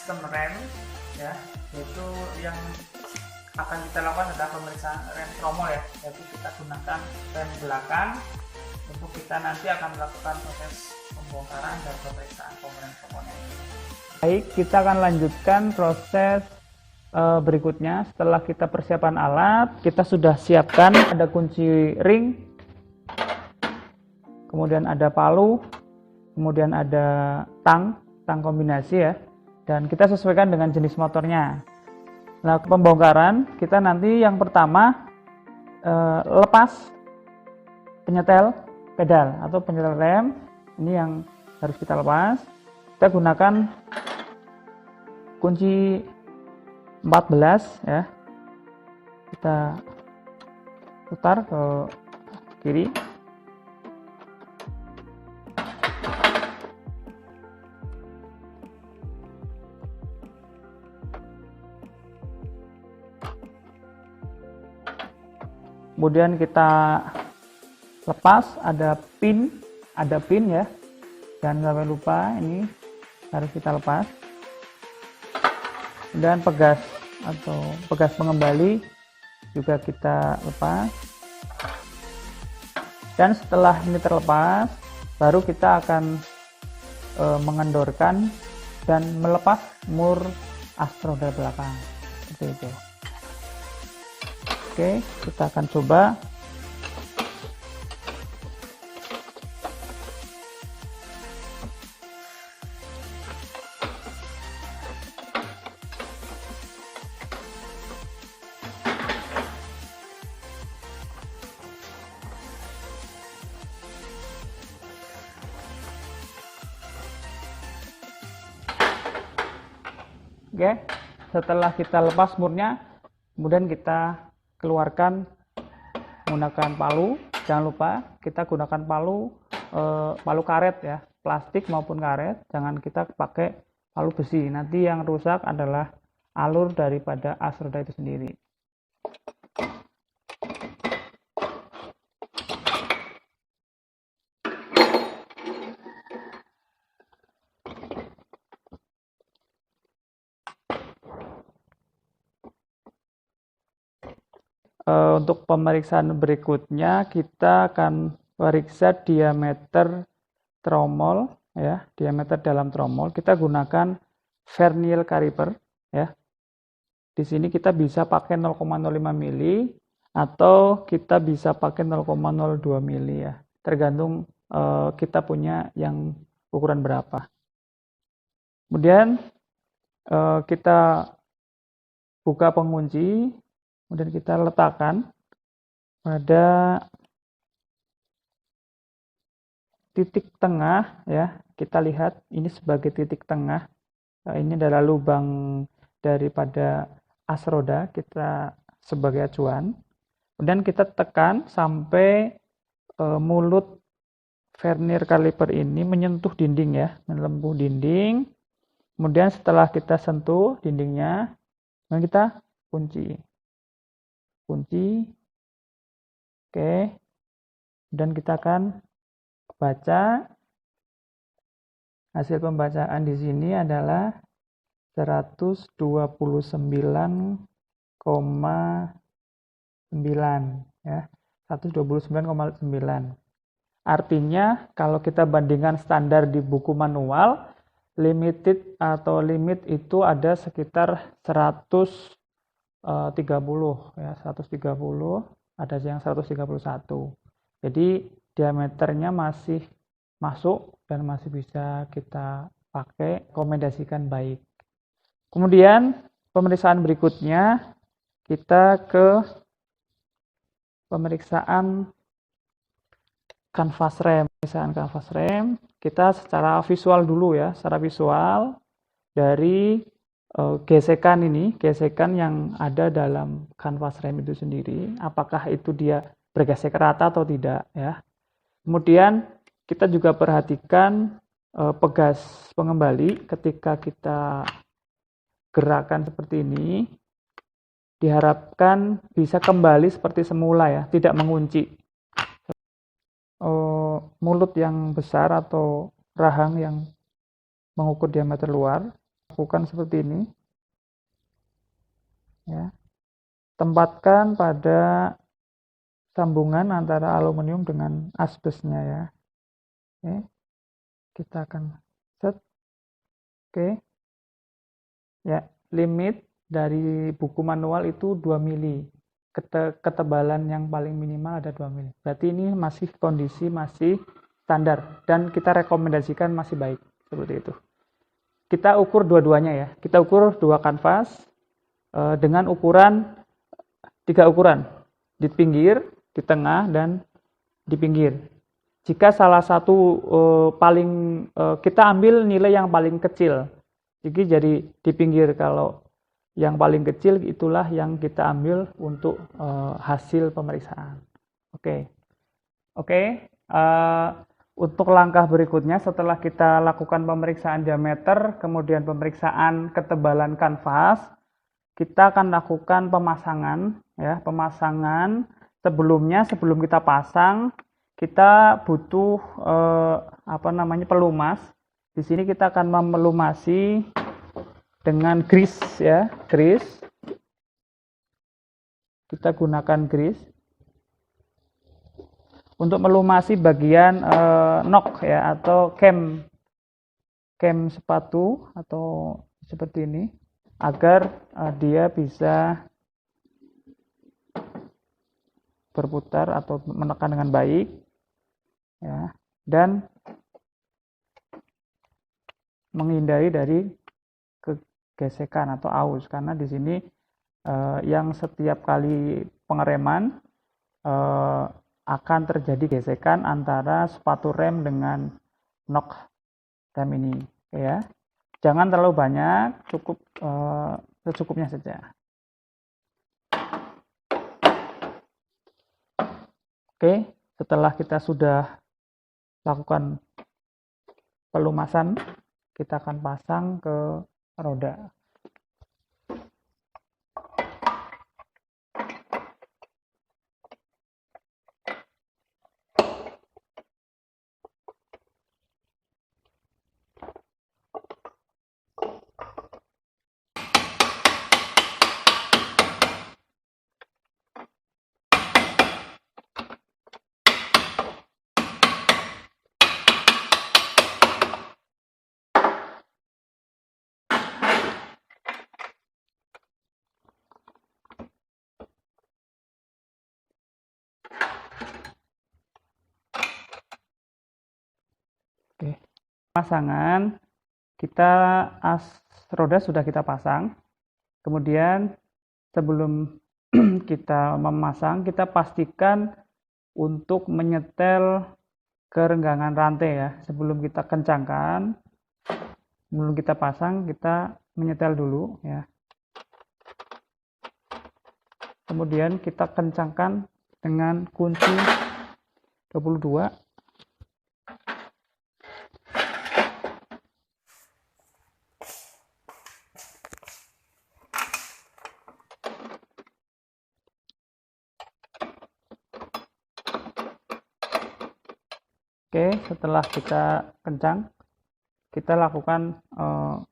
sistem rem ya, yaitu yang akan kita lakukan adalah pemeriksaan rem tromol ya, yaitu kita gunakan rem belakang untuk kita nanti akan melakukan proses pembongkaran dan pemeriksaan komponen-komponen. Baik, kita akan lanjutkan proses berikutnya. Setelah kita persiapan alat, kita sudah siapkan ada kunci ring, kemudian ada palu, kemudian ada tang kombinasi ya, dan kita sesuaikan dengan jenis motornya. Nah, pembongkaran kita nanti yang pertama lepas penyetel pedal atau penyetel rem, ini yang harus kita lepas. Kita gunakan kunci 14 ya, kita putar ke kiri. Kemudian kita lepas, ada pin ya, jangan sampai lupa, ini harus kita lepas. Dan pegas atau pegas pengembali juga kita lepas. Dan setelah ini terlepas, baru kita akan mengendorkan dan melepas mur astroda belakang seperti itu. Oke, kita akan coba. Oke, setelah kita lepas murnya, kemudian kita keluarkan menggunakan palu. Jangan lupa kita gunakan palu karet ya, plastik maupun karet, jangan kita pakai palu besi. Nanti yang rusak adalah alur daripada as roda itu sendiri. Untuk pemeriksaan berikutnya kita akan periksa diameter tromol ya, diameter dalam tromol. Kita gunakan vernier caliper ya. Di sini kita bisa pakai 0,05 mili atau kita bisa pakai 0,02 mili ya, tergantung kita punya yang ukuran berapa. Kemudian kita buka pengunci, kemudian kita letakkan pada titik tengah ya. Kita lihat ini sebagai titik tengah. Ini adalah lubang daripada as roda kita sebagai acuan. Kemudian kita tekan sampai mulut vernier caliper ini menyentuh dinding ya, menembus dinding. Kemudian setelah kita sentuh dindingnya, kemudian kita kunci. Oke, dan kita akan baca. Hasil pembacaan di sini adalah 129,9 ya, 129,9. Artinya kalau kita bandingkan standar di buku manual, limited atau limit itu ada sekitar 130 ya, 130, ada yang 131. Jadi diameternya masih masuk dan masih bisa kita pakai, rekomendasikan baik. Kemudian pemeriksaan berikutnya kita ke pemeriksaan kanvas rem. Pemeriksaan kanvas rem kita secara visual dulu ya, secara visual dari gesekan yang ada dalam kanvas rem itu sendiri, apakah itu dia bergesek rata atau tidak ya. Kemudian kita juga perhatikan pegas pengembali ketika kita gerakan seperti ini, diharapkan bisa kembali seperti semula ya, tidak mengunci. Mulut yang besar atau rahang yang mengukur diameter luar lakukan seperti ini ya. Tempatkan pada sambungan antara aluminium dengan asbesnya ya. Oke. Kita akan set. Oke. Ya, limit dari buku manual itu 2 mili. Ketebalan yang paling minimal ada 2 mili. Berarti ini masih kondisi masih standar dan kita rekomendasikan masih baik seperti itu. Kita ukur dua-duanya ya. Kita ukur 2 kanvas dengan ukuran 3 ukuran, di pinggir, di tengah, dan di pinggir. Jika salah satu kita ambil nilai yang paling kecil, jadi di pinggir. Kalau yang paling kecil itulah yang kita ambil untuk hasil pemeriksaan. Oke. Untuk langkah berikutnya setelah kita lakukan pemeriksaan diameter, kemudian pemeriksaan ketebalan kanvas, kita akan lakukan pemasangan ya. Pemasangan sebelum kita pasang, kita butuh pelumas. Di sini kita akan memelumasi dengan grease ya, grease. Kita gunakan grease untuk melumasi bagian nok ya, atau kem sepatu atau seperti ini, agar dia bisa berputar atau menekan dengan baik ya, dan menghindari dari kegesekan atau aus, karena di sini yang setiap kali pengereman akan terjadi gesekan antara sepatu rem dengan nok rem ini ya. Jangan terlalu banyak, cukup secukupnya saja. Oke, setelah kita sudah lakukan pelumasan, kita akan pasang ke roda. Oke, pasangan as roda sudah kita pasang. Kemudian sebelum kita memasang, kita pastikan untuk menyetel kerenggangan rantai ya. Sebelum kita kencangkan, sebelum kita pasang, kita menyetel dulu ya. Kemudian kita kencangkan dengan kunci 22. Oke, setelah kita kencang, kita lakukan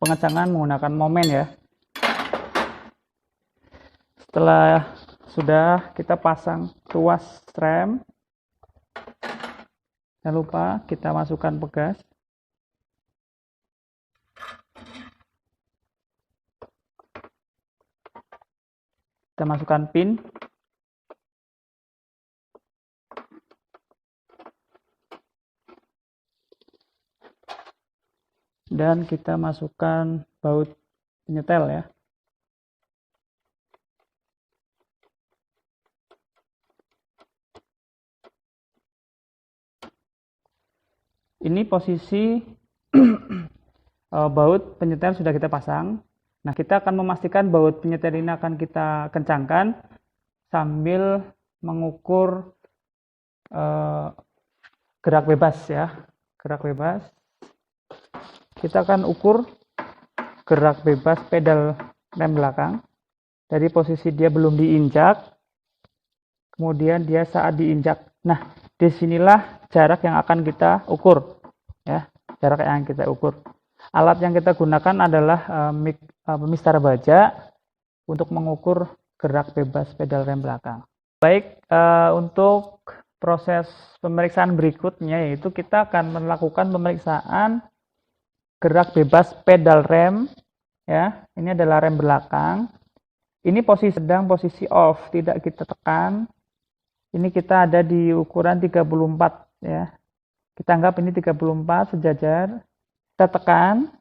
pengencangan menggunakan momen ya. Setelah sudah kita pasang tuas rem, jangan lupa kita masukkan pegas. Kita masukkan pin. Dan kita masukkan baut penyetel ya. Ini posisi baut penyetel sudah kita pasang. Nah, kita akan memastikan baut penyetel ini akan kita kencangkan sambil mengukur gerak bebas ya. Gerak bebas. Kita akan ukur gerak bebas pedal rem belakang dari posisi dia belum diinjak, kemudian dia saat diinjak. Nah, disinilah jarak yang akan kita ukur ya, jarak yang kita ukur. Alat yang kita gunakan adalah mistar baja untuk mengukur gerak bebas pedal rem belakang. Baik, untuk proses pemeriksaan berikutnya yaitu kita akan melakukan pemeriksaan gerak bebas pedal rem. Ya, ini adalah rem belakang. Ini posisi sedang, posisi off, tidak kita tekan. Ini kita ada di ukuran 34 ya. Kita anggap ini 34 sejajar. Kita tekan.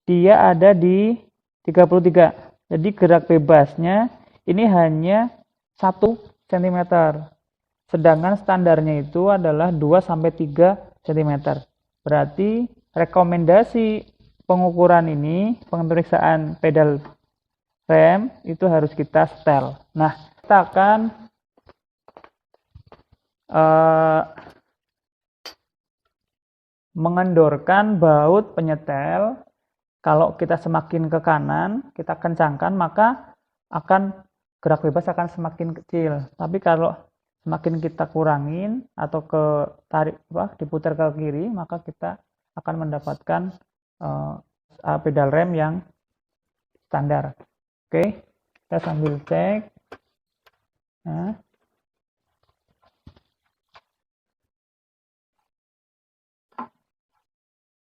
Dia ada di 33. Jadi gerak bebasnya ini hanya 1 cm. Sedangkan standarnya itu adalah 2 sampai 3 cm. Berarti rekomendasi pengukuran ini, pemeriksaan pedal rem itu harus kita setel. Nah, kita akan mengendorkan baut penyetel. Kalau kita semakin ke kanan, kita kencangkan, maka gerak bebas akan semakin kecil. Tapi kalau semakin kita kurangin atau diputar ke kiri, maka kita akan mendapatkan pedal rem yang standar. Oke, kita sambil cek. Nah.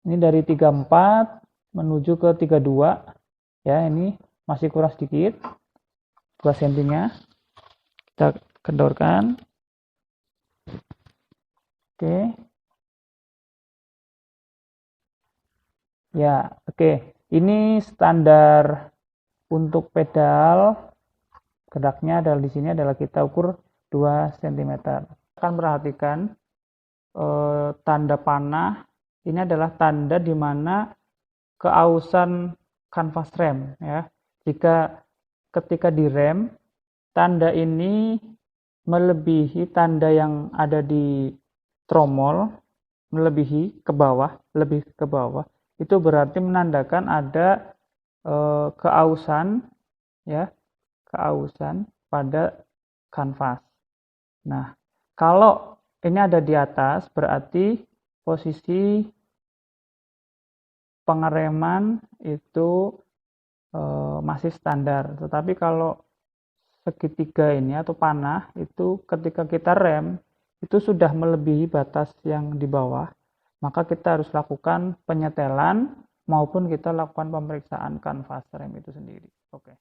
Ini dari 34 menuju ke 32. Ya, ini masih kurang sedikit. 2 cm-nya. Kita kendorkan. Oke. Ya, oke. Ini standar untuk pedal. Geraknya adalah di sini adalah kita ukur 2 cm. Akan perhatikan tanda panah. Ini adalah tanda di mana keausan kanvas rem ya. Jika ketika direm tanda ini melebihi tanda yang ada di tromol, melebihi ke bawah, lebih ke bawah, itu berarti menandakan ada keausan ya, keausan pada kanvas. Nah, kalau ini ada di atas berarti posisi pengereman itu masih standar. Tetapi kalau segitiga ini atau panah itu ketika kita rem itu sudah melebihi batas yang di bawah, maka kita harus lakukan penyetelan maupun kita lakukan pemeriksaan kanvas rem itu sendiri. Oke.